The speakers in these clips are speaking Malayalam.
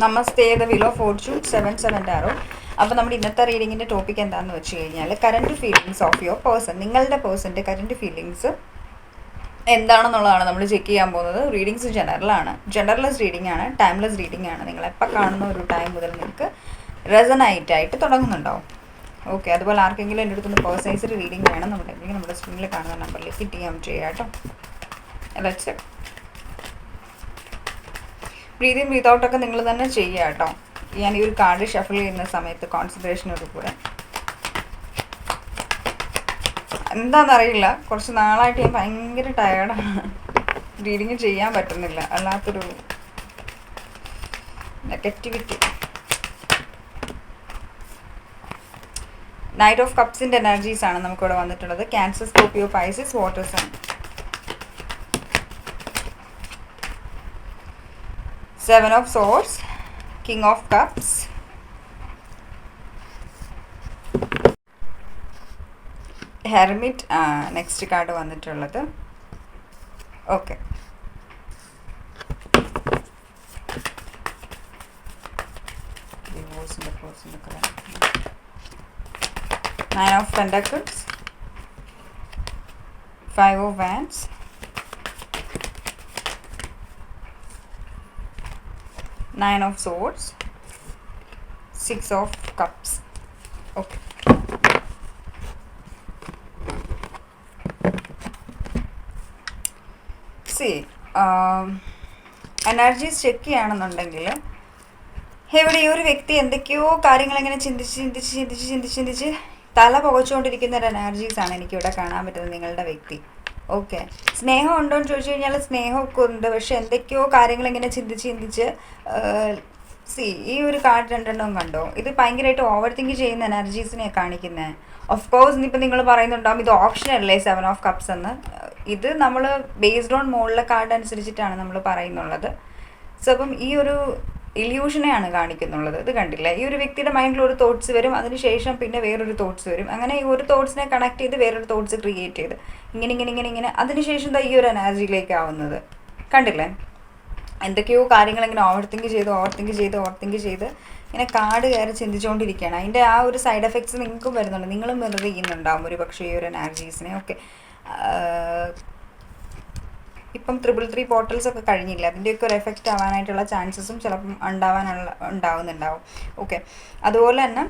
Namaste, the wheel of Fortune 7 taro. അപ്പോൾ നമ്മുടെ ഇന്നത്തെ റീഡിങ്ങിൻ്റെ ടോപ്പിക് എന്താണെന്ന് വെച്ച് കഴിഞ്ഞാൽ current feelings of your person. നിങ്ങളുടെ പേഴ്സൻ്റെ കറൻറ്റ് ഫീലിങ്സ് എന്താണെന്നുള്ളതാണ് നമ്മൾ ചെക്ക് ചെയ്യാൻ പോകുന്നത്. റീഡിങ്സ് ജനറൽലെസ് റീഡിംഗ് ആണ്, ടൈംലെസ് റീഡിംഗ് ആണ്. നിങ്ങളെപ്പോൾ കാണുന്ന ഒരു ടൈം മുതൽ നിങ്ങൾക്ക് റെസണൈറ്റായിട്ട് തുടങ്ങുന്നുണ്ടാവും. ഓക്കെ, അതുപോലെ ആർക്കെങ്കിലും എൻ്റെ അടുത്തുനിന്ന് പേഴ്സണൈസ്ഡ് റീഡിംഗ് വേണമെന്നുണ്ടെങ്കിൽ നമ്മുടെ സ്ക്രീനിൽ കാണുന്ന നമ്പറിലേക്ക് DM ചെയ്യാം കേട്ടോ. ലെറ്റ്സ് ബ്രീത്ത് ഇൻ ബ്രീത്ത് ഔട്ടൊക്കെ നിങ്ങൾ തന്നെ ചെയ്യുക കേട്ടോ. ഞാൻ ഈ ഒരു കാർഡ് ഷഫിൾ ചെയ്യുന്ന സമയത്ത് കോൺസെൻട്രേഷനോട് കൂടെ. എന്താണെന്നറിയില്ല, കുറച്ച് നാളായിട്ട് ഞാൻ ഭയങ്കര ടയേർഡാണ്, റീഡിങ് ചെയ്യാൻ പറ്റുന്നില്ല. അല്ലാത്തൊരു നെഗറ്റിവിറ്റി. നൈറ്റ് ഓഫ് കപ്സിൻ്റെ എനർജീസ് ആണ് നമുക്കിവിടെ വന്നിട്ടുള്ളത്. Cancer, Scorpio, Pisces, water sign. 7 of swords, King of cups, Hermit. Next card വന്നിട്ടുള്ളത്. Okay, Nine of Pentacles, 5 of Wands, Nine of Swords, 6 of Cups. Okay. See, energies check ചെയ്യുകയാണെന്നുണ്ടെങ്കിൽ ഇവിടെ ഈ ഒരു വ്യക്തി എന്തൊക്കെയോ കാര്യങ്ങളിങ്ങനെ ചിന്തിച്ച് തല പുകച്ചുകൊണ്ടിരിക്കുന്ന ഒരു എനർജീസാണ് എനിക്കിവിടെ കാണാൻ പറ്റുന്നത് നിങ്ങളുടെ വ്യക്തി. ഓക്കെ, സ്നേഹം ഉണ്ടോ എന്ന് ചോദിച്ചു കഴിഞ്ഞാൽ സ്നേഹമൊക്കെ ഉണ്ട്, പക്ഷെ എന്തൊക്കെയോ കാര്യങ്ങളിങ്ങനെ ചിന്തിച്ച് ഈ ഒരു കാർഡ് രണ്ടെണ്ണവും കണ്ടോ, ഇത് ഭയങ്കരമായിട്ട് ഓവർ തിങ്ക് ചെയ്യുന്ന എനർജീസിനെയാണ് കാണിക്കുന്നത്. ഓഫ് കോഴ്സ് ഇനിയിപ്പോൾ നിങ്ങൾ പറയുന്നുണ്ടാവും ഇത് ഓപ്ഷൻ അല്ലേ 7 of Cups എന്ന്. ഇത് നമ്മൾ ബേസ്ഡ് ഓൺ മുകളിലെ കാർഡ് അനുസരിച്ചിട്ടാണ് നമ്മൾ പറയുന്നുള്ളത്. സോ അപ്പം ഈ ഒരു ഇല്യൂഷനെയാണ് കാണിക്കുന്നുള്ളത്. ഇത് കണ്ടില്ല, ഈ ഒരു വ്യക്തിയുടെ മൈൻഡിൽ ഒരു തോട്ട്സ് വരും, അതിനുശേഷം പിന്നെ വേറൊരു തോട്ട്സ് വരും, അങ്ങനെ ഈ ഒരു തോട്ട്സിനെ കണക്ട് ചെയ്ത് വേറൊരു തോട്ട്സ് ക്രിയേറ്റ് ചെയ്ത് ഇങ്ങനെ അതിനുശേഷം ഈ ഒരു എനർജിയിലേക്ക് ആവുന്നത് കണ്ടില്ലേ. എന്തൊക്കെയോ കാര്യങ്ങളിങ്ങനെ ഓവർ തിങ്ക് ചെയ്ത് ഇങ്ങനെ കാർഡ് കയറി ചിന്തിച്ചുകൊണ്ടിരിക്കുകയാണ്. അതിൻ്റെ ആ ഒരു സൈഡ് എഫക്ട്സ് നിങ്ങൾക്കും വരുന്നുണ്ട്, നിങ്ങളും മിറർ ചെയ്യുന്നുണ്ടാവും ഒരു പക്ഷേ ഈ ഒരു എനർജീസിനെ. ഓക്കെ, ഇപ്പം 333 പോർട്ടൽസ് ഒക്കെ കഴിഞ്ഞില്ല, അതിൻ്റെയൊക്കെ ഒരു എഫക്റ്റ് ആവാനായിട്ടുള്ള ചാൻസസും ചിലപ്പം ഉണ്ടാവുന്നുണ്ടാവും. ഓക്കെ, അതുപോലെ തന്നെ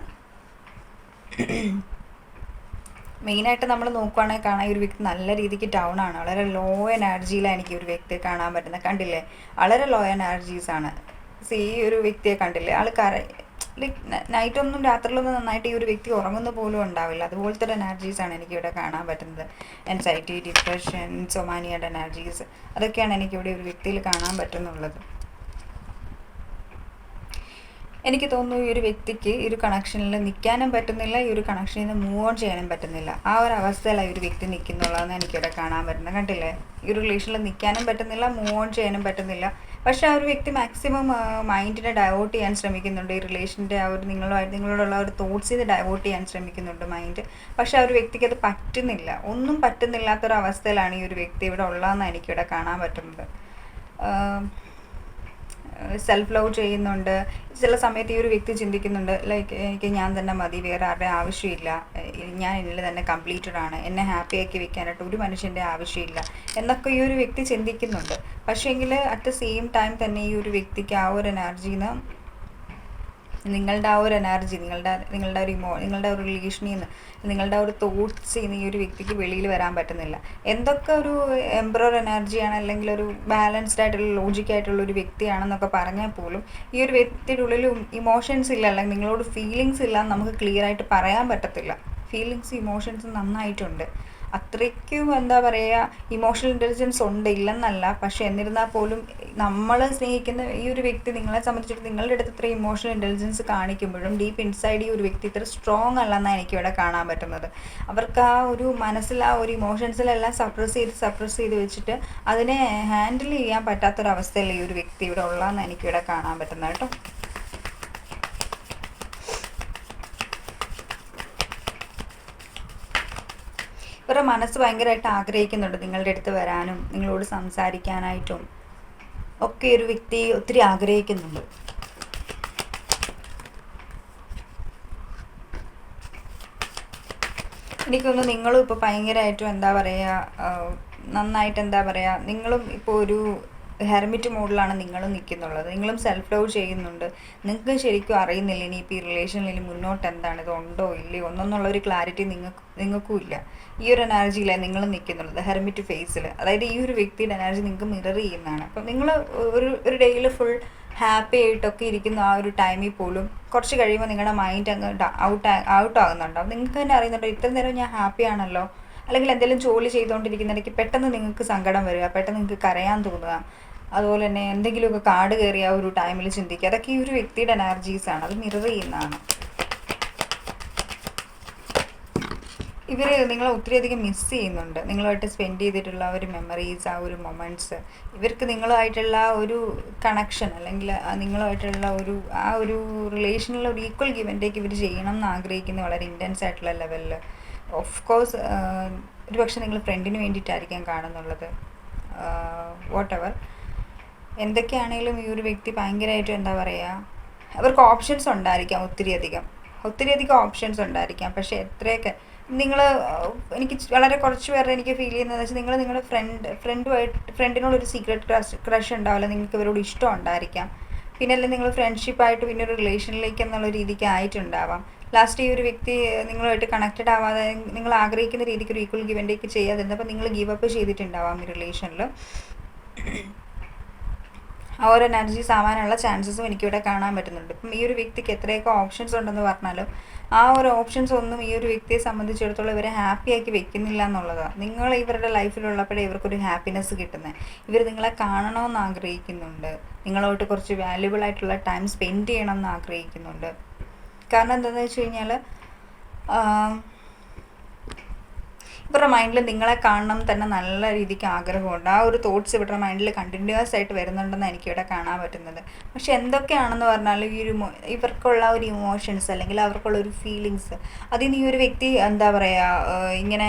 മെയിനായിട്ട് നമ്മൾ നോക്കുകയാണെങ്കിൽ കാണാൻ ഈ ഒരു വ്യക്തി നല്ല രീതിക്ക് ഡൗൺ ആണ്, വളരെ ലോ എനർജിയിലാണ് എനിക്ക് ഈ ഒരു വ്യക്തിയെ കാണാൻ പറ്റുന്നത്. കണ്ടില്ലേ, വളരെ ലോ എനർജീസാണ്. ഈ ഒരു വ്യക്തിയെ കണ്ടില്ലേ, ലൈക്ക് നൈറ്റൊന്നും രാത്രിയിലൊന്നും നന്നായിട്ട് ഈ ഒരു വ്യക്തി ഉറങ്ങുന്ന പോലും ഉണ്ടാവില്ല. അതുപോലത്തെ ഒരു എനർജീസാണ് എനിക്കിവിടെ കാണാൻ പറ്റുന്നത്. എൻസൈറ്റി, ഡിപ്രഷൻ, സൊമാനിയയുടെ എനർജീസ്, അതൊക്കെയാണ് എനിക്കിവിടെ ഒരു വ്യക്തിയിൽ കാണാൻ പറ്റുന്നുള്ളത്. എനിക്ക് തോന്നുന്നു ഈ ഒരു വ്യക്തിക്ക് ഈ ഒരു കണക്ഷനിൽ നിൽക്കാനും പറ്റുന്നില്ല, ഈ ഒരു കണക്ഷനിൽ നിന്ന് മൂവ് ഓൺ ചെയ്യാനും പറ്റുന്നില്ല. ആ ഒരു അവസ്ഥയിലാണ് ഈ ഒരു വ്യക്തി നിൽക്കുന്നുള്ളതെന്ന് എനിക്കിവിടെ കാണാൻ പറ്റുന്നത്. കണ്ടില്ലേ, ഈ ഒരു റിലേഷനിൽ നിൽക്കാനും പറ്റുന്നില്ല, മൂവ് ഓൺ ചെയ്യാനും പറ്റുന്നില്ല. പക്ഷേ ആ ഒരു വ്യക്തി മാക്സിമം മൈൻഡിനെ ഡൈവേർട്ട് ചെയ്യാൻ ശ്രമിക്കുന്നുണ്ട്. ഈ റിലേഷൻ്റെ ആ ഒരു നിങ്ങളോടുള്ള ഒരു തോട്ട്സിനെ ഡൈവേർട്ട് ചെയ്യാൻ ശ്രമിക്കുന്നുണ്ട് മൈൻഡ്. പക്ഷേ ആ ഒരു വ്യക്തിക്ക് അത് പറ്റുന്നില്ല, ഒന്നും പറ്റുന്നില്ലാത്തൊരവസ്ഥയിലാണ് ഈ ഒരു വ്യക്തി ഇവിടെ ഉള്ളതെന്നാണ് എനിക്കിവിടെ കാണാൻ പറ്റുന്നത്. സെൽഫ് ലവ് ചെയ്യുന്നുണ്ട്. ചില സമയത്ത് ഈ ഒരു വ്യക്തി ചിന്തിക്കുന്നുണ്ട്, ലൈക്ക് എനിക്ക് ഞാൻ തന്നെ മതി, വേറെ ആരുടെ ആവശ്യമില്ല, ഞാൻ എന്നിൽ തന്നെ കംപ്ലീറ്റഡ് ആണ്, എന്നെ ഹാപ്പി ആക്കി വെക്കാനായിട്ട് ഒരു മനുഷ്യൻ്റെ ആവശ്യമില്ല എന്നൊക്കെ ഈ ഒരു വ്യക്തി ചിന്തിക്കുന്നുണ്ട്. പക്ഷേങ്കിൽ അറ്റ് ദ സെയിം ടൈം തന്നെ ഈ ഒരു വ്യക്തിക്ക് ആ ഒരു എനർജിന്ന് നിങ്ങളുടെ ആ ഒരു എനർജി, നിങ്ങളുടെ ഒരു റിലേഷനിൽ നിന്ന്, നിങ്ങളുടെ ആ ഒരു തോട്ട്സിൽ നിന്ന് ഈ ഒരു വ്യക്തിക്ക് വെളിയിൽ വരാൻ പറ്റുന്നില്ല. എന്തൊക്കെ ഒരു എംപറർ എനർജിയാണ്, അല്ലെങ്കിൽ ഒരു ബാലൻസ്ഡ് ആയിട്ടുള്ള ലോജിക്കായിട്ടുള്ള ഒരു വ്യക്തിയാണെന്നൊക്കെ പറഞ്ഞാൽ പോലും ഈ ഒരു വ്യക്തിയുടെ ഉള്ളിൽ ഇമോഷൻസ് ഇല്ല, അല്ലെങ്കിൽ നിങ്ങളോട് ഫീലിങ്സ് ഇല്ല എന്ന് നമുക്ക് ക്ലിയർ ആയിട്ട് പറയാൻ പറ്റത്തില്ല. ഫീലിങ്സ് ഇമോഷൻസ് നന്നായിട്ടുണ്ട്, അത്രയ്ക്കും എന്താ പറയുക, ഇമോഷണൽ ഇൻ്റലിജൻസ് ഉണ്ട്, ഇല്ലെന്നല്ല. പക്ഷെ എന്നിരുന്നാൽ പോലും നമ്മൾ സ്നേഹിക്കുന്ന ഈ ഒരു വ്യക്തി നിങ്ങളെ സംബന്ധിച്ചിട്ട് നിങ്ങളുടെ അടുത്ത് ഇത്ര ഇമോഷണൽ ഇൻ്റലിജൻസ് കാണിക്കുമ്പോഴും ഡീപ്പ് ഇൻസൈഡ് ഈ ഒരു വ്യക്തി ഇത്ര സ്ട്രോങ് അല്ലെന്നാണ് എനിക്കിവിടെ കാണാൻ പറ്റുന്നത്. അവർക്ക് ആ ഒരു മനസ്സിൽ ആ ഒരു ഇമോഷൻസിലെല്ലാം സപ്രസ് ചെയ്ത് വെച്ചിട്ട് അതിനെ ഹാൻഡിൽ ചെയ്യാൻ പറ്റാത്തൊരവസ്ഥയല്ല ഈ ഒരു വ്യക്തി ഇവിടെ ഉള്ളതെന്ന് എനിക്കിവിടെ കാണാൻ പറ്റുന്നത് കേട്ടോ. ഇവരുടെ മനസ്സ് ഭയങ്കരമായിട്ട് ആഗ്രഹിക്കുന്നുണ്ട് നിങ്ങളുടെ അടുത്ത് വരാനും നിങ്ങളോട് സംസാരിക്കാനായിട്ടും ഒക്കെ ഒരു വ്യക്തി ഒത്തിരി ആഗ്രഹിക്കുന്നുണ്ട്. എനിക്കൊന്ന് നിങ്ങളും ഇപ്പോൾ ഭയങ്കരമായിട്ടും എന്താ പറയുക, നന്നായിട്ട് എന്താ പറയുക, നിങ്ങളും ഇപ്പോൾ ഒരു ഹെർമിറ്റ് മോഡിലാണ് നിങ്ങളും നിൽക്കുന്നുള്ളത്. നിങ്ങളും സെൽഫ് ലവ് ചെയ്യുന്നുണ്ട്. നിങ്ങൾക്ക് ശരിക്കും അറിയുന്നില്ല ഇനിയിപ്പോൾ ഈ റിലേഷനിൽ മുന്നോട്ട് എന്താണ്, ഇതുണ്ടോ ഇല്ലയോ ഒന്നെന്നുള്ള ഒരു ക്ലാരിറ്റി നിങ്ങൾക്കും ഇല്ല. ഈ ഒരു എനർജിയിലാണ് നിങ്ങൾ നിൽക്കുന്നുള്ളത്, ഹെർമിറ്റ് ഫേസിൽ. അതായത് ഈ ഒരു വ്യക്തിയുടെ എനർജി നിങ്ങൾക്ക് മിറർ ചെയ്യുന്നതാണ്. അപ്പം നിങ്ങൾ ഒരു ഡേയിൽ ഫുൾ ഹാപ്പി ആയിട്ടൊക്കെ ഇരിക്കുന്ന ആ ഒരു ടൈമിൽ പോലും കുറച്ച് കഴിയുമ്പോൾ നിങ്ങളുടെ മൈൻഡ് അങ്ങ് ഔട്ട് ആകുന്നുണ്ടാവും. നിങ്ങൾക്ക് തന്നെ അറിയുന്നുണ്ടോ, ഇത്ര നേരം ഞാൻ ഹാപ്പി ആണല്ലോ, അല്ലെങ്കിൽ എന്തെങ്കിലും ജോലി ചെയ്തുകൊണ്ടിരിക്കുന്നിടയ്ക്ക് പെട്ടെന്ന് നിങ്ങൾക്ക് സങ്കടം വരിക, പെട്ടെന്ന് നിങ്ങൾക്ക് കരയാൻ തോന്നുക, അതുപോലെ തന്നെ എന്തെങ്കിലുമൊക്കെ കാട് കയറിയ ആ ഒരു ടൈമിൽ ചിന്തിക്കുക. അതൊക്കെ ഈ ഒരു വ്യക്തിയുടെ എനർജീസാണ്, അത് മിറർ ചെയ്യുന്നതാണ്. ഇവർ നിങ്ങളെ ഒത്തിരിയധികം മിസ് ചെയ്യുന്നുണ്ട്. നിങ്ങളുമായിട്ട് സ്പെൻഡ് ചെയ്തിട്ടുള്ള ഒരു മെമ്മറീസ്, ആ ഒരു മൊമെൻറ്റ്സ്, ഇവർക്ക് നിങ്ങളുമായിട്ടുള്ള ഒരു കണക്ഷൻ, അല്ലെങ്കിൽ നിങ്ങളുമായിട്ടുള്ള ആ ഒരു റിലേഷനിൽ ഒരു ഈക്വൽ ഗിവ് ആൻഡ് ടേക്ക് ഇവർ ചെയ്യണം എന്ന് ആഗ്രഹിക്കുന്ന വളരെ ഇൻറ്റൻസ് ആയിട്ടുള്ള ലെവലിൽ. ഓഫ് കോഴ്സ് ഒരു പക്ഷേ നിങ്ങൾ ഫ്രണ്ടിന് വേണ്ടിയിട്ടായിരിക്കാം കാണുന്നുള്ളത്. വാട്ട് എവർ എന്തൊക്കെയാണെങ്കിലും ഈ ഒരു വ്യക്തി ഭയങ്കരമായിട്ടും എന്താ പറയുക, അവർക്ക് ഓപ്ഷൻസ് ഉണ്ടായിരിക്കാം, ഒത്തിരിയധികം ഓപ്ഷൻസ് ഉണ്ടായിരിക്കാം. പക്ഷേ എത്രയൊക്കെ എനിക്ക് വളരെ കുറച്ച് പേരുടെ എനിക്ക് ഫീൽ ചെയ്യുന്നത് വെച്ചാൽ, നിങ്ങളുടെ ഫ്രണ്ടിനോടൊരു സീക്രട്ട് ക്രഷ് ഉണ്ടാവില്ല, നിങ്ങൾക്ക് ഇവരോട് ഇഷ്ടം ഉണ്ടായിരിക്കാം. പിന്നെ അല്ലെങ്കിൽ നിങ്ങൾ ഫ്രണ്ട്ഷിപ്പായിട്ട് പിന്നെ ഒരു റിലേഷനിലേക്ക് എന്നുള്ള രീതിക്ക് ആയിട്ടുണ്ടാവാം. ലാസ്റ്റ് ഈ ഒരു വ്യക്തി നിങ്ങളുമായിട്ട് കണക്റ്റഡ് ആവാതെ നിങ്ങൾ ആഗ്രഹിക്കുന്ന രീതിക്ക് ഒരു ഈക്വൽ ഗിവ് ആൻഡ് ടേക്ക് ചെയ്യാതിരുന്നപ്പോൾ നിങ്ങൾ ഗീവ് അപ്പ് ചെയ്തിട്ടുണ്ടാവാം ഈ റിലേഷനിൽ. ആ ഒരു എനർജീസ് ആവാനുള്ള ചാൻസസും എനിക്കിവിടെ കാണാൻ പറ്റുന്നുണ്ട്. ഇപ്പം ഈ ഒരു വ്യക്തിക്ക് എത്രയൊക്കെ ഓപ്ഷൻസ് ഉണ്ടെന്ന് പറഞ്ഞാലും ആ ഒരു ഓപ്ഷൻസ് ഒന്നും ഈ ഒരു വ്യക്തിയെ സംബന്ധിച്ചിടത്തോളം ഇവരെ ഹാപ്പിയാക്കി വെക്കുന്നില്ല എന്നുള്ളതാണ്. നിങ്ങൾ ഇവരുടെ ലൈഫിലുള്ളപ്പോഴേ ഇവർക്കൊരു ഹാപ്പിനെസ് കിട്ടുന്നത്. ഇവർ നിങ്ങളെ കാണണമെന്ന് ആഗ്രഹിക്കുന്നുണ്ട്, നിങ്ങളോട്ട് കുറച്ച് വാല്യുബിൾ ആയിട്ടുള്ള ടൈം സ്പെൻഡ് ചെയ്യണം എന്ന് ആഗ്രഹിക്കുന്നുണ്ട്. കാരണം എന്താണെന്ന് വെച്ച് കഴിഞ്ഞാൽ ഇവരുടെ മൈൻഡിൽ നിങ്ങളെ കാണണം തന്നെ നല്ല രീതിക്ക് ആഗ്രഹമുണ്ട്. ആ ഒരു തോട്ട്സ് ഇവരുടെ മൈൻഡിൽ കണ്ടിന്യൂസ് ആയിട്ട് വരുന്നുണ്ടെന്ന് എനിക്കിവിടെ കാണാൻ പറ്റുന്നത്. പക്ഷെ എന്തൊക്കെയാണെന്ന് പറഞ്ഞാൽ ഇവർക്കുള്ള ഒരു ഇമോഷൻസ്, അല്ലെങ്കിൽ അവർക്കുള്ള ഒരു ഫീലിങ്സ്, അതിന് ഈ ഒരു വ്യക്തി എന്താ പറയുക, ഇങ്ങനെ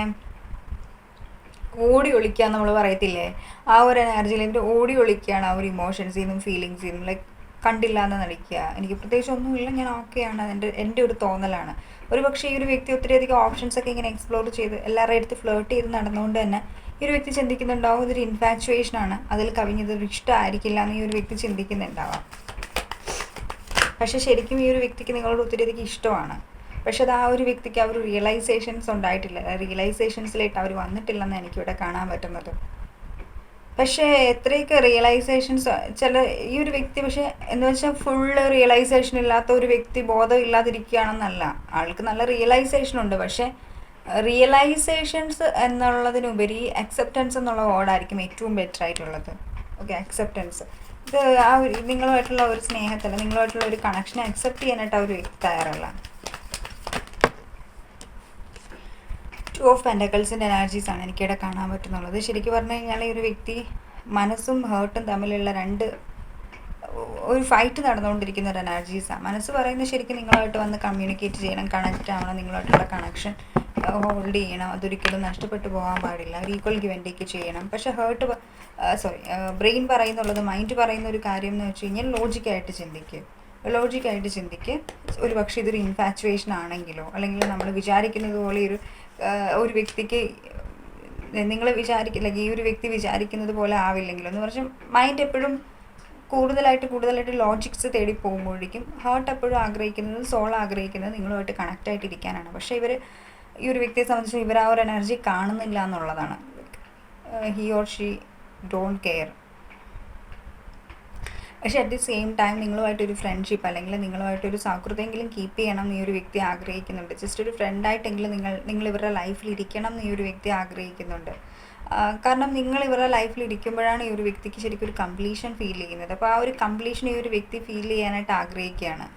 ഓടി ഒളിക്കുക നമ്മൾ പറയത്തില്ലേ, ആ ഒരു എനർജിയിൽ എൻ്റെ ഓടി ഒളിക്കുകയാണ് ആ ഒരു ഇമോഷൻസിൽ നിന്നും ഫീലിങ്സിൽ നിന്നും. ലൈക്ക് കണ്ടില്ല എന്ന് നടിക്കുക, എനിക്ക് പ്രത്യേകിച്ച് ഒന്നുമില്ല, ഞാൻ ഓക്കെയാണ്, എൻ്റെ ഒരു തോന്നലാണ്. ഒരു പക്ഷേ ഈ ഒരു വ്യക്തി ഒത്തിരിയധികം ഓപ്ഷൻസൊക്കെ ഇങ്ങനെ എക്സ്പ്ലോർ ചെയ്ത് എല്ലാവരുടെ അടുത്ത് ഫ്ലേർട്ട് ചെയ്ത് നടന്നുകൊണ്ട് തന്നെ ഈ ഒരു വ്യക്തി ചിന്തിക്കുന്നുണ്ടാവും ഇതൊരു ഇൻഫാച്വേഷനാണ്, അതിൽ കവിഞ്ഞതൊരു ഇഷ്ടമായിരിക്കില്ല എന്ന് ഈ ഒരു വ്യക്തി ചിന്തിക്കുന്നുണ്ടാവാം. പക്ഷേ ശരിക്കും ഈ ഒരു വ്യക്തിക്ക് നിങ്ങളോട് ഒത്തിരിയധികം ഇഷ്ടമാണ്. പക്ഷെ അത് ആ ഒരു വ്യക്തിക്ക് ആ ഒരു റിയലൈസേഷൻസ് ഉണ്ടായിട്ടില്ല, റിയലൈസേഷൻസിലേക്ക് അവർ വന്നിട്ടില്ലെന്ന് എനിക്കിവിടെ കാണാൻ പറ്റുന്നത്. പക്ഷേ എത്രയൊക്കെ റിയലൈസേഷൻസ് ഈ ഒരു വ്യക്തി, പക്ഷേ എന്ന് വെച്ചാൽ ഫുള്ള് റിയലൈസേഷൻ ഇല്ലാത്ത ഒരു വ്യക്തി ബോധം ഇല്ലാതിരിക്കുകയാണെന്നല്ല, ആൾക്ക് നല്ല റിയലൈസേഷൻ ഉണ്ട്. പക്ഷേ റിയലൈസേഷൻസ് എന്നുള്ളതിനുപരി അക്സെപ്റ്റൻസ് എന്നുള്ള വേർഡായിരിക്കും ഏറ്റവും ബെറ്റർ ആയിട്ടുള്ളത്. Okay, acceptance. ഇത് ആ ഒരു നിങ്ങളുമായിട്ടുള്ള ഒരു സ്നേഹത്തിൽ, നിങ്ങളുമായിട്ടുള്ള ഒരു കണക്ഷനെ അക്സെപ്റ്റ് ചെയ്യാനായിട്ട് ആ ഒരു വ്യക്തി തയ്യാറല്ല. ടു ഓഫ് പെൻറ്റക്കിൾസിൻ്റെ എനർജീസാണ് എനിക്കിവിടെ കാണാൻ പറ്റുന്നുള്ളത്. ശരിക്കും പറഞ്ഞു കഴിഞ്ഞാൽ ഈ ഒരു വ്യക്തി മനസ്സും ഹേർട്ടും തമ്മിലുള്ള ഒരു ഫൈറ്റ് നടന്നുകൊണ്ടിരിക്കുന്ന ഒരു എനർജീസാണ്. മനസ്സ് പറയുന്നത് ശരിക്കും നിങ്ങളുമായിട്ട് വന്ന് കമ്മ്യൂണിക്കേറ്റ് ചെയ്യണം, കണക്റ്റ് ആവണം, നിങ്ങളുമായിട്ടുള്ള കണക്ഷൻ ഹോൾഡ് ചെയ്യണം, അതൊരിക്കലും നഷ്ടപ്പെട്ടു പോകാൻ പാടില്ല, ഒരു ഈക്വൽ ഗിവ് ആൻഡ് ടേക്ക് ചെയ്യണം. പക്ഷേ ബ്രെയിൻ പറയുന്നുള്ളത്, മൈൻഡ് പറയുന്ന ഒരു കാര്യം എന്ന് വെച്ച് കഴിഞ്ഞാൽ ലോജിക്കായിട്ട് ചിന്തിക്കുക. ഒരു പക്ഷേ ഇതൊരു ഇൻഫാച്വേഷൻ ആണെങ്കിലോ, അല്ലെങ്കിൽ നമ്മൾ വിചാരിക്കുന്നത് പോലെ ഒരു വ്യക്തിക്ക് നിങ്ങൾ വിചാരിക്കില്ല, ഈ ഒരു വ്യക്തി വിചാരിക്കുന്നത് പോലെ ആവില്ലെങ്കിലോ എന്ന് പറഞ്ഞാൽ മൈൻഡ് എപ്പോഴും കൂടുതലായിട്ട് ലോജിക്സ് തേടി പോകുമ്പോഴേക്കും ഹാർട്ട് എപ്പോഴും ആഗ്രഹിക്കുന്നത്, സോൾ ആഗ്രഹിക്കുന്നത് നിങ്ങളുമായിട്ട് കണക്റ്റ് ആയിട്ടിരിക്കാനാണ്. പക്ഷേ ഈ ഒരു വ്യക്തിയെ സംബന്ധിച്ച് ഇവർ ആ ഒരു എനർജി കാണുന്നില്ല എന്നുള്ളതാണ്. He or she don't care. പക്ഷേ അറ്റ് ദി സെയിം ടൈം നിങ്ങളുമായിട്ടൊരു ഫ്രണ്ട്ഷിപ്പ്, അല്ലെങ്കിൽ നിങ്ങളുമായിട്ടൊരു സൗഹൃദമെങ്കിലും കീപ്പ് ചെയ്യണം എന്ന് ഈ ഒരു വ്യക്തി ആഗ്രഹിക്കുന്നുണ്ട്. ജസ്റ്റ് ഒരു ഫ്രണ്ടായിട്ടെങ്കിലും നിങ്ങൾ ഇവരുടെ ലൈഫിൽ ഇരിക്കണം എന്ന് ഈ ഒരു വ്യക്തി ആഗ്രഹിക്കുന്നുണ്ട്. കാരണം നിങ്ങൾ ഇവരുടെ ലൈഫിൽ ഇരിക്കുമ്പോഴാണ് ഈ ഒരു വ്യക്തിക്ക് ശരിക്കും ഒരു കംപ്ലീഷൻ ഫീൽ ചെയ്യുന്നത്. അപ്പോൾ ആ ഒരു കംപ്ലീഷൻ ഈ ഒരു വ്യക്തി ഫീൽ ചെയ്യാനായിട്ട് ആഗ്രഹിക്കുകയാണ്.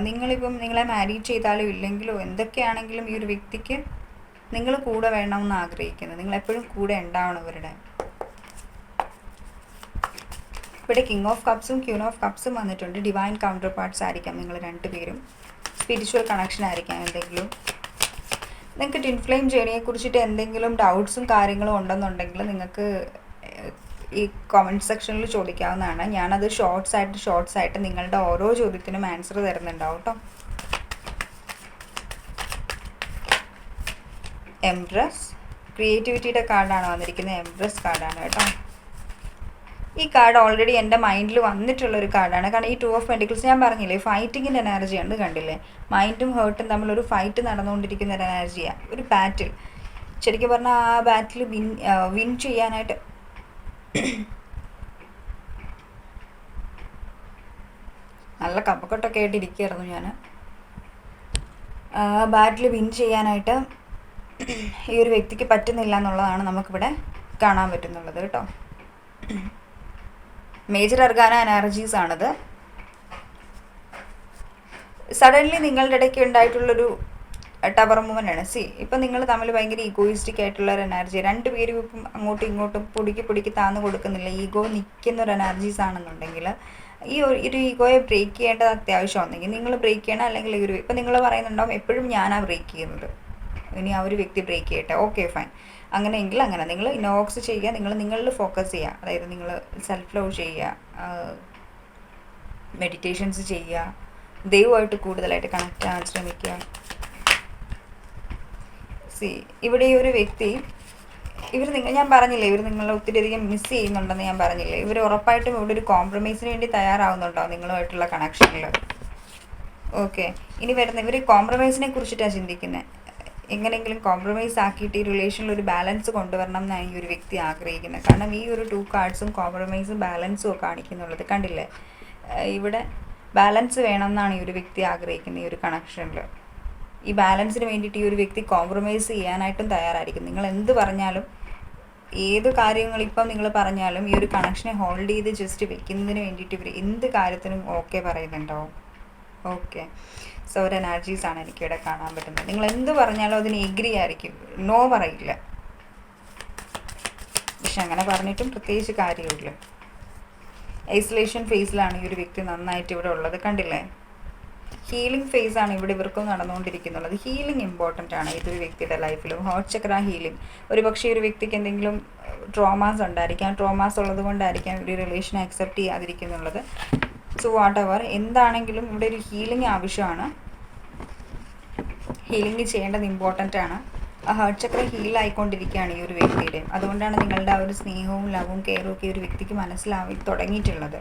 നിങ്ങളെ മാരീഡ് ചെയ്താലോ ഇല്ലെങ്കിലോ എന്തൊക്കെയാണെങ്കിലും ഈ ഒരു വ്യക്തിക്ക് നിങ്ങൾ കൂടെ വേണമെന്ന് ആഗ്രഹിക്കുന്നത്, നിങ്ങളെപ്പോഴും കൂടെ ഉണ്ടാവണം ഇവരുടെ. ഇവിടെ കിങ് ഓഫ് കപ്സും ക്യൂൻ ഓഫ് കപ്സും വന്നിട്ടുണ്ട്. ഡിവൈൻ കൗണ്ടർ പാർട്സ് ആയിരിക്കാം നിങ്ങൾ രണ്ടുപേരും. സ്പിരിച്വൽ കണക്ഷൻ ആയിരിക്കാം എന്തെങ്കിലും. നിങ്ങൾക്ക് ട്വിൻ ഫ്ലെയിം ജേണിയെക്കുറിച്ചിട്ട് എന്തെങ്കിലും ഡൗട്ട്സും കാര്യങ്ങളും ഉണ്ടെന്നുണ്ടെങ്കിൽ നിങ്ങൾക്ക് ഈ കമൻറ്റ് സെക്ഷനിൽ ചോദിക്കാവുന്നതാണ്. ഞാനത് ഷോർട്സ് ആയിട്ട് നിങ്ങളുടെ ഓരോ ചോദ്യത്തിനും ആൻസർ തരുന്നുണ്ടാവും കേട്ടോ. എംപ്രസ്. ക്രിയേറ്റിവിറ്റിയുടെ കാർഡാണ് വന്നിരിക്കുന്നത്. എംപ്രസ് കാർഡാണ് കേട്ടോ. ഈ കാർഡ് ഓൾറെഡി എൻ്റെ മൈൻഡിൽ വന്നിട്ടുള്ളൊരു കാർഡാണ്. കാരണം ഈ 2 ഓഫ് പെൻറ്റിക്കിൾസ് ഞാൻ പറഞ്ഞില്ലേ, ഫൈറ്റിങ്ങിൻ്റെ എനർജിയാണ്. കണ്ടില്ലേ, മൈൻഡും ഹേർട്ടും തമ്മിലൊരു ഫൈറ്റ് നടന്നുകൊണ്ടിരിക്കുന്ന ഒരു എനർജിയാണ്, ഒരു ബാറ്റിൽ. ശരിക്കും പറഞ്ഞാൽ ആ ബാറ്റിൽ വിൻ ചെയ്യാനായിട്ട് നല്ല കപ്പക്കെട്ടൊക്കെ ആയിട്ട് ഇരിക്കുകയായിരുന്നു ഞാൻ. ബാറ്റിൽ വിൻ ചെയ്യാനായിട്ട് ഈ ഒരു വ്യക്തിക്ക് പറ്റുന്നില്ല എന്നുള്ളതാണ് നമുക്കിവിടെ കാണാൻ പറ്റുന്നുള്ളത് കേട്ടോ. മേജർ അർഗാന എനർജീസ് ആണിത്. സഡൻലി നിങ്ങളുടെ ഇടയ്ക്ക് ഉണ്ടായിട്ടുള്ളൊരു ടവർ മൂവ്മെൻ്റ് ആണ്. ഇപ്പം നിങ്ങൾ തമ്മിൽ ഭയങ്കര ഈഗോയിസ്റ്റിക് ആയിട്ടുള്ള ഒരു എനർജി, രണ്ടുപേരും ഇപ്പം അങ്ങോട്ടും ഇങ്ങോട്ടും പൊടിക്ക് താന്ന് കൊടുക്കുന്നില്ല, ഈഗോ നിൽക്കുന്ന ഒരു എനർജീസ് ആണെന്നുണ്ടെങ്കിൽ ഈ ഒരു ഈഗോയെ ബ്രേക്ക് ചെയ്യേണ്ടത് അത്യാവശ്യമാണെങ്കിൽ നിങ്ങൾ ബ്രേക്ക് ചെയ്യണം. അല്ലെങ്കിൽ ഈ ഒരു ഇപ്പം നിങ്ങൾ പറയുന്നുണ്ടാവും എപ്പോഴും ഞാനാണ് ബ്രേക്ക് ചെയ്യുന്നത്, ഇനി ആ ഒരു വ്യക്തി ബ്രേക്ക് ചെയ്യട്ടെ, ഓക്കെ ഫൈൻ. അങ്ങനെയെങ്കിൽ അങ്ങനെ നിങ്ങൾ ഇനോക്സ് ചെയ്യുക, നിങ്ങളിൽ ഫോക്കസ് ചെയ്യുക. അതായത് നിങ്ങൾ സെൽഫ് ലവ് ചെയ്യുക, മെഡിറ്റേഷൻസ് ചെയ്യുക, ദൈവമായിട്ട് കൂടുതലായിട്ട് കണക്റ്റ് ആവാൻ ശ്രമിക്കുക. ഇവിടെ ഈ ഒരു വ്യക്തി ഞാൻ പറഞ്ഞില്ലേ, ഇവർ നിങ്ങളെ ഒത്തിരിയധികം മിസ് ചെയ്യുന്നുണ്ടെന്ന് ഞാൻ പറഞ്ഞില്ലേ. ഇവർ ഉറപ്പായിട്ടും ഇവിടെ ഒരു കോംപ്രമൈസിന് വേണ്ടി തയ്യാറാവുന്നുണ്ടോ നിങ്ങളുമായിട്ടുള്ള കണക്ഷനിൽ. ഓക്കെ, ഇനി ഇവർ കോംപ്രമൈസിനെ കുറിച്ചിട്ടാണ് ചിന്തിക്കുന്നത്. എങ്ങനെയെങ്കിലും കോംപ്രമൈസ് ആക്കിയിട്ട് ഈ റിലേഷനിൽ ഒരു ബാലൻസ് കൊണ്ടുവരണം എന്നാണ് ഈ ഒരു വ്യക്തി ആഗ്രഹിക്കുന്നത്. കാരണം ഈ ഒരു 2 കാർഡ്സും കോംപ്രമൈസും ബാലൻസും ഒക്കെ കാണിക്കുന്നുള്ളത് കണ്ടില്ലേ. ഇവിടെ ബാലൻസ് വേണം എന്നാണ് ഈ ഒരു വ്യക്തി ആഗ്രഹിക്കുന്നത് ഈ ഒരു കണക്ഷനിൽ. ഈ ബാലൻസിന് വേണ്ടിയിട്ട് ഈ ഒരു വ്യക്തി കോംപ്രമൈസ് ചെയ്യാനായിട്ടും തയ്യാറായിരിക്കും. നിങ്ങൾ എന്ത് പറഞ്ഞാലും, ഏത് കാര്യങ്ങൾ ഇപ്പം നിങ്ങൾ പറഞ്ഞാലും ഈ ഒരു കണക്ഷനെ ഹോൾഡ് ചെയ്ത് ജസ്റ്റ് വെക്കുന്നതിന് വേണ്ടിയിട്ട് ഇവർ എന്ത് കാര്യത്തിനും ഓക്കെ പറയുന്നുണ്ടാവും. ഓക്കെ, സോ ഒരു എനർജീസാണ് എനിക്കിവിടെ കാണാൻ പറ്റുന്നത്. നിങ്ങൾ എന്ത് പറഞ്ഞാലും അതിന് എഗ്രി ആയിരിക്കും, നോ പറയില്ല. പക്ഷെ അങ്ങനെ പറഞ്ഞിട്ടും പ്രത്യേകിച്ച് കാര്യമില്ല. ഐസൊലേഷൻ ഫേസിലാണ് ഈ ഒരു വ്യക്തി നന്നായിട്ട് ഇവിടെ ഉള്ളത് കണ്ടില്ലേ. ഹീലിംഗ് ഫേസ് ആണ് ഇവിടെ ഇവർക്കും നടന്നുകൊണ്ടിരിക്കുന്നുള്ളത്. ഹീലിംഗ് ഇമ്പോർട്ടൻ്റ് ആണ് ഇതൊരു വ്യക്തിയുടെ ലൈഫിലും. ഹാർട്ട് ചക്ര ഹീലിംഗ്. ഒരു പക്ഷേ ഒരു വ്യക്തിക്ക് എന്തെങ്കിലും ട്രോമാസ് ഉണ്ടായിരിക്കാം, ട്രോമാസ് ഉള്ളത് കൊണ്ടായിരിക്കാം ഒരു റിലേഷൻ അക്സെപ്റ്റ് ചെയ്യാതിരിക്കുന്നുള്ളത്. സോ വാട്ട് എവർ, എന്താണെങ്കിലും ഇവിടെ ഒരു ഹീലിംഗ് ആവശ്യമാണ്. ഹീലിംഗ് ചെയ്യേണ്ടത് ഇമ്പോർട്ടൻ്റ് ആണ്. ആ ഹാർട്ട് ചക്ര ഹീലായിക്കൊണ്ടിരിക്കുകയാണ് ഈ ഒരു വ്യക്തിയുടെ. അതുകൊണ്ടാണ് നിങ്ങളുടെ ആ ഒരു സ്നേഹവും ലവും കെയറും ഒക്കെ ഒരു വ്യക്തിക്ക് മനസ്സിലായി തുടങ്ങിയിട്ടുള്ളത്.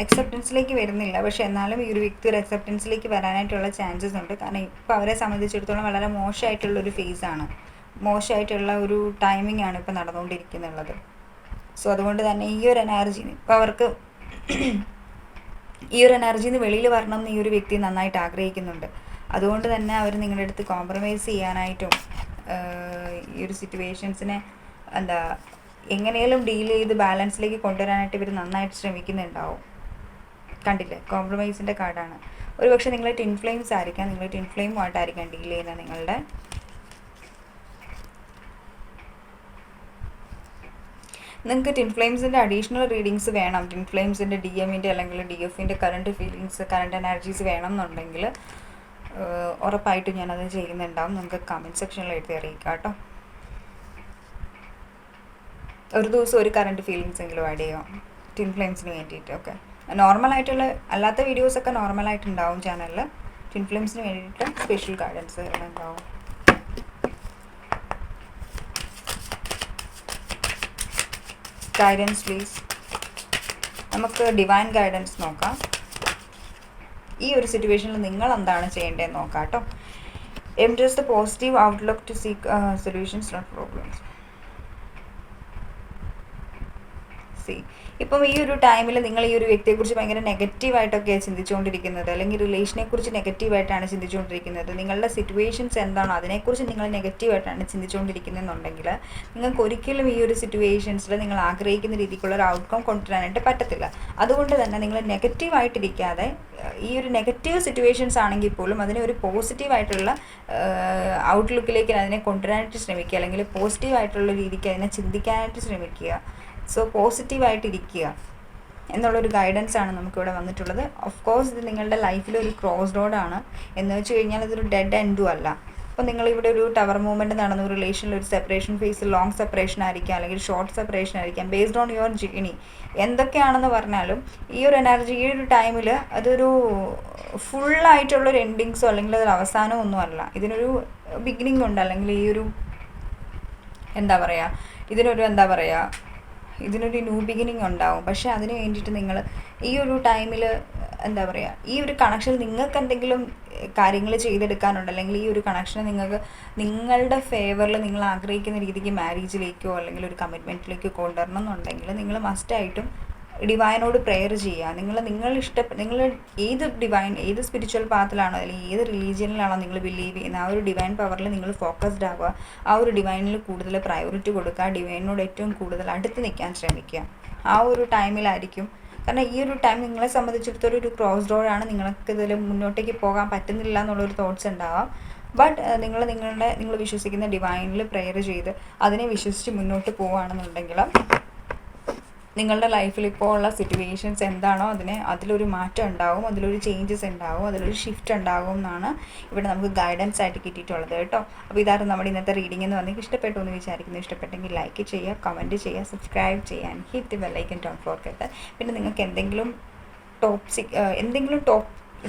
അക്സെപ്റ്റൻസിലേക്ക് വരുന്നില്ല, പക്ഷെ എന്നാലും ഈ ഒരു വ്യക്തി ഒരു അക്സെപ്റ്റൻസിലേക്ക് വരാനായിട്ടുള്ള ചാൻസസ് ഉണ്ട്. കാരണം ഇപ്പോൾ അവരെ സംബന്ധിച്ചിടത്തോളം വളരെ മോശമായിട്ടുള്ളൊരു ഫേസാണ്, മോശമായിട്ടുള്ള ഒരു ടൈമിംഗ് ആണ് ഇപ്പോൾ നടന്നുകൊണ്ടിരിക്കുന്നുള്ളത്. സോ അതുകൊണ്ട് തന്നെ ഈ ഒരു എനർജിന് ഇപ്പോൾ അവർക്ക് ഈ ഒരു എനർജിന്ന് വെളിയിൽ വരണം എന്ന് ഈ ഒരു വ്യക്തി നന്നായിട്ട് ആഗ്രഹിക്കുന്നുണ്ട്. അതുകൊണ്ട് തന്നെ അവർ നിങ്ങളുടെ അടുത്ത് കോംപ്രമൈസ് ചെയ്യാനായിട്ടും ഈ ഒരു സിറ്റുവേഷൻസിനെ എങ്ങനെയും ഡീൽ ചെയ്ത് ബാലൻസിലേക്ക് കൊണ്ടുവരാനായിട്ട് ഇവർ നന്നായിട്ട് ശ്രമിക്കുന്നുണ്ടാവും. കണ്ടില്ലേ, കോംപ്രമൈസിൻ്റെ കാർഡാണ്. ഒരു പക്ഷേ നിങ്ങൾ ട്വിൻ ഫ്ലെയിംസ് ആയിരിക്കാം, നിങ്ങൾ ട്വിൻ ഫ്ലെയിമുമായിട്ടായിരിക്കാം ഡീൽ ചെയ്യുന്നത് നിങ്ങളുടെ. നിങ്ങൾക്ക് ട്വിൻ ഫ്ലെയിംസിൻ്റെ അഡീഷണൽ റീഡിങ്സ് വേണം, ട്വിൻ ഫ്ലെയിംസിൻ്റെ DMൻ്റെ അല്ലെങ്കിൽ DFൻ്റെ കറണ്ട് ഫീലിങ്സ്, കറണ്ട് എനർജീസ് വേണം എന്നുണ്ടെങ്കിൽ ഉറപ്പായിട്ടും ഞാനത് ചെയ്യുന്നുണ്ടാവും. നിങ്ങൾക്ക് കമൻറ്റ് സെക്ഷനിൽ എഴുതി അറിയിക്കാം കേട്ടോ. ഒരു ദിവസം ഒരു കറണ്ട് ഫീലിങ്സ് എങ്കിലും ആഡ് ചെയ്യാം ട്വിൻ ഫ്ലെയിംസിന് വേണ്ടിയിട്ട്. ഓക്കെ, നോർമലായിട്ടുള്ള അല്ലാത്ത വീഡിയോസൊക്കെ നോർമലായിട്ടുണ്ടാവും ചാനലിൽ. ട്വിൻ ഫ്ലെയിംസിന് വേണ്ടിയിട്ട് സ്പെഷ്യൽ ഗൈഡൻസ് ഉണ്ടാവും. Guidance please. നമുക്ക് ഡിവൈൻ ഗൈഡൻസ് നോക്കാം. ഈ ഒരു സിറ്റുവേഷനിൽ നിങ്ങൾ എന്താണ് ചെയ്യേണ്ടതെന്ന് നോക്കാം കേട്ടോ. Embrace the positive outlook to seek solutions not problems. ഇപ്പം ഈ ഒരു ടൈമിൽ നിങ്ങൾ ഈ ഒരു വ്യക്തിയെക്കുറിച്ച് ഭയങ്കര നെഗറ്റീവായിട്ടൊക്കെയാണ് ചിന്തിച്ചുകൊണ്ടിരിക്കുന്നത്, അല്ലെങ്കിൽ റിലേഷനെക്കുറിച്ച് നെഗറ്റീവായിട്ടാണ് ചിന്തിച്ചുകൊണ്ടിരിക്കുന്നത്. നിങ്ങളുടെ സിറ്റുവേഷൻസ് എന്താണോ അതിനെക്കുറിച്ച് നിങ്ങൾ നെഗറ്റീവായിട്ടാണ് ചിന്തിച്ചുകൊണ്ടിരിക്കുന്നതെന്നുണ്ടെങ്കിൽ നിങ്ങൾക്ക് ഒരിക്കലും ഈ ഒരു സിറ്റുവേഷൻസിൽ നിങ്ങൾ ആഗ്രഹിക്കുന്ന രീതിക്കുള്ള ഒരു ഔട്ട്കം കൊണ്ടുവരാനായിട്ട് പറ്റത്തില്ല. അതുകൊണ്ട് തന്നെ നിങ്ങൾ നെഗറ്റീവായിട്ടിരിക്കാതെ ഈ ഒരു നെഗറ്റീവ് സിറ്റുവേഷൻസ് ആണെങ്കിൽ പോലും അതിനെ ഒരു പോസിറ്റീവായിട്ടുള്ള ഔട്ട്ലുക്കിലേക്ക് അതിനെ കൊണ്ടുവരാനായിട്ട് ശ്രമിക്കുക, അല്ലെങ്കിൽ പോസിറ്റീവായിട്ടുള്ള രീതിക്ക് അതിനെ ചിന്തിക്കാനായിട്ട് ശ്രമിക്കുക. സോ പോസിറ്റീവായിട്ടിരിക്കുക എന്നുള്ളൊരു ഗൈഡൻസാണ് നമുക്കിവിടെ വന്നിട്ടുള്ളത്. ഓഫ് കോഴ്സ് ഇത് നിങ്ങളുടെ ലൈഫിലൊരു ക്രോസ് റോഡാണ്. എന്ന് വെച്ച് കഴിഞ്ഞാൽ ഇതൊരു ഡെഡ് എൻഡും അല്ല. അപ്പോൾ നിങ്ങളിവിടെ ഒരു ടവർ മൂവ്മെൻറ്റ് നടന്നു, റിലേഷനിൽ ഒരു സെപ്പറേഷൻ ഫേസ്, ലോങ് സെപ്പറേഷൻ ആയിരിക്കാം അല്ലെങ്കിൽ ഷോർട്ട് സെപ്പറേഷൻ ആയിരിക്കാം. ബേസ്ഡ് ഓൺ യുവർ ജേണി എന്തൊക്കെയാണെന്ന് പറഞ്ഞാലും ഈ ഒരു എനർജി ഈ ഒരു ടൈമിൽ അതൊരു ഫുള്ളായിട്ടുള്ളൊരു എൻഡിങ്സോ അല്ലെങ്കിൽ അതൊരു അവസാനമോ ഒന്നുമല്ല. ഇതിനൊരു ബിഗിനിങ് ഉണ്ട്, അല്ലെങ്കിൽ ഈ ഒരു എന്താ പറയുക, ഇതിനൊരു ന്യൂ ബിഗിനിങ് ഉണ്ടാവും. പക്ഷേ അതിന് വേണ്ടിയിട്ട് നിങ്ങൾ ഈ ഒരു ടൈമിൽ എന്താ പറയുക, ഈ ഒരു കണക്ഷൻ നിങ്ങൾക്ക് എന്തെങ്കിലും കാര്യങ്ങൾ ചെയ്തെടുക്കാനുണ്ട്, അല്ലെങ്കിൽ ഈ ഒരു കണക്ഷനെ നിങ്ങൾക്ക് നിങ്ങളുടെ ഫേവറിൽ നിങ്ങൾ ആഗ്രഹിക്കുന്ന രീതിക്ക് മാരേജിലേക്കോ അല്ലെങ്കിൽ ഒരു കമ്മിറ്റ്മെൻറ്റിലേക്കോ കൊണ്ടുവരണം എന്നുണ്ടെങ്കിൽ നിങ്ങൾ മസ്റ്റായിട്ടും ഡിവൈനോട് പ്രെയർ ചെയ്യുക. നിങ്ങൾ ഏത് സ്പിരിച്വൽ പാത്തിലാണോ അല്ലെങ്കിൽ ഏത് റിലീജിയനിലാണോ നിങ്ങൾ ബിലീവ് ചെയ്യുന്നത്, ആ ഒരു ഡിവൈൻ പവറിൽ നിങ്ങൾ ഫോക്കസ്ഡ് ആവുക, ആ ഒരു ഡിവൈനിൽ കൂടുതൽ പ്രയോറിറ്റി കൊടുക്കുക, ഡിവൈനോട് ഏറ്റവും കൂടുതൽ അടുത്ത് നിൽക്കാൻ ശ്രമിക്കുക. ആ ഒരു ടൈമിലായിരിക്കും, കാരണം ഈ ഒരു ടൈം നിങ്ങളെ സംബന്ധിച്ചിടത്തോളം ഒരു ക്രോസ് റോഡാണ്. നിങ്ങൾക്ക് ഇതിൽ മുന്നോട്ടേക്ക് പോകാൻ പറ്റുന്നില്ല എന്നുള്ളൊരു തോട്ട്സ് ഉണ്ടാവാം. ബട്ട് നിങ്ങൾ വിശ്വസിക്കുന്ന ഡിവൈനിൽ പ്രെയർ ചെയ്ത് അതിനെ വിശ്വസിച്ച് മുന്നോട്ട് പോവുകയാണെന്നുണ്ടെങ്കിൽ നിങ്ങളുടെ ലൈഫിൽ ഇപ്പോൾ ഉള്ള സിറ്റുവേഷൻസ് എന്താണോ അതിലൊരു മാറ്റം ഉണ്ടാവും, അതിലൊരു ചേഞ്ചസ് ഉണ്ടാവും, അതിലൊരു ഷിഫ്റ്റ് ഉണ്ടാകും എന്നാണ് ഇവിടെ നമുക്ക് ഗൈഡൻസ് ആയിട്ട് കിട്ടിയിട്ടുള്ളത് കേട്ടോ. അപ്പോൾ ഇതായിരുന്നു നമ്മുടെ ഇന്നത്തെ റീഡിംഗ് എന്ന് പറഞ്ഞാൽ ഇഷ്ടപ്പെട്ടു എന്ന് വിചാരിക്കുന്നു. ഇഷ്ടപ്പെട്ടെങ്കിൽ ലൈക്ക് ചെയ്യുക, കമൻറ്റ് ചെയ്യുക, സബ്സ്ക്രൈബ് ചെയ്യാൻ hit bell icon don't forget. പിന്നെ നിങ്ങൾക്ക് എന്തെങ്കിലും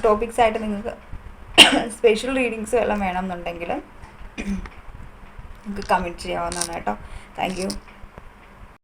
ടോപ്പിക്സ് ആയിട്ട് നിങ്ങൾക്ക് സ്പെഷ്യൽ റീഡിങ്സ് എല്ലാം വേണമെന്നുണ്ടെങ്കിൽ നിങ്ങൾക്ക് കമൻറ്റ് ചെയ്യാവുന്നതാണ് കേട്ടോ. Thank you.